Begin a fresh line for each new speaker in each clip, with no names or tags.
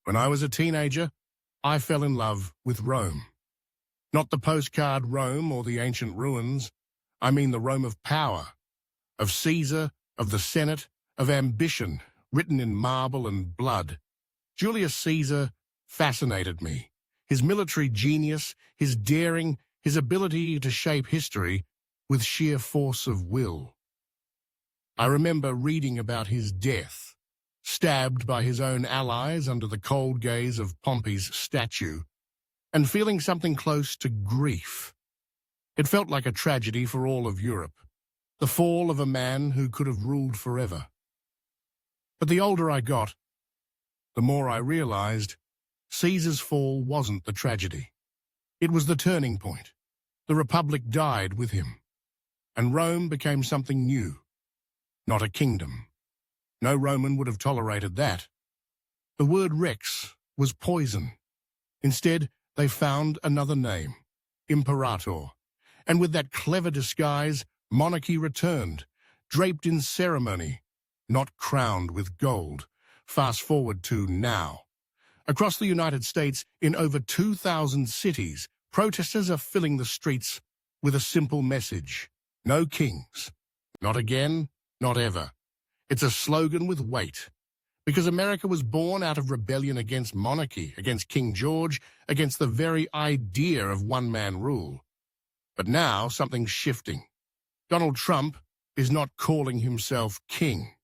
When I was a teenager, I fell in love with Rome. Not the postcard Rome or the ancient ruins. I mean the Rome of power, of Caesar, of the Senate, of ambition, written in marble and blood. Julius Caesar fascinated me. His military genius, his daring, his ability to shape history with sheer force of will. I remember reading about his death, stabbed by his own allies under the cold gaze of Pompey's statue, and feeling something close to grief. It felt like a tragedy for all of Europe, the fall of a man who could have ruled forever. But the older I got, the more I realized Caesar's fall wasn't the tragedy. It was the turning point. The Republic died with him, and Rome became something new, not a kingdom. No Roman would have tolerated that. The word rex was poison. Instead, they found another name, imperator, and with that clever disguise, monarchy returned, draped in ceremony, not crowned with gold. Fast forward to now. Across the United States, in over 2,000 cities, protesters are filling the streets with a simple message: no kings. Not again, not ever. It's a slogan with weight. Because America was born out of rebellion against monarchy, against King George, against the very idea of one-man rule. But now something's shifting. Donald Trump is not calling himself king.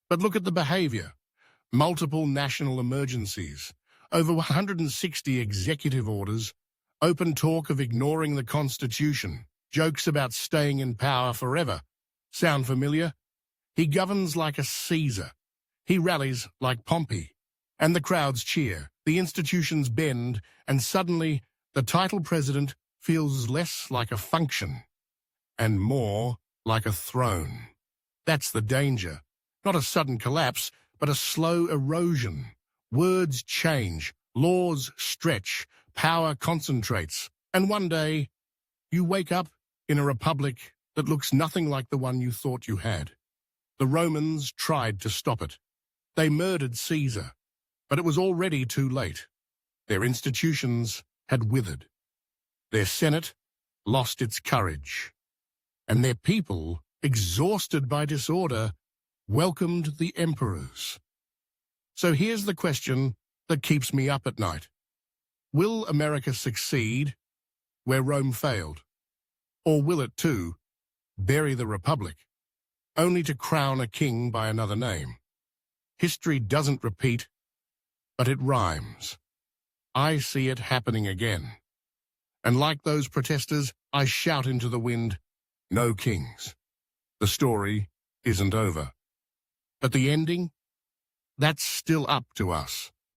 But look at the behavior. Multiple national emergencies, over 160 executive orders, open talk of ignoring the Constitution, jokes about staying in power forever. Sound familiar? He governs like a Caesar. He rallies like Pompey. And the crowds cheer, the institutions bend, and suddenly the title president feels less like a function and more like a throne. That's the danger. Not a sudden collapse, but a slow erosion. Words change, laws stretch, power concentrates, and one day you wake up in a republic that looks nothing like the one you thought you had. The Romans tried to stop it. They murdered Caesar, but it was already too late. Their institutions had withered. Their Senate lost its courage, and their people, exhausted by disorder, welcomed the emperors. So here's the question that keeps me up at night. Will America succeed where Rome failed? Or will it, too, bury the Republic, only to crown a king by another name? History doesn't repeat, but it rhymes. I see it happening again. And like those protesters, I shout into the wind, no kings. The story isn't over. But the ending? That's still up to us.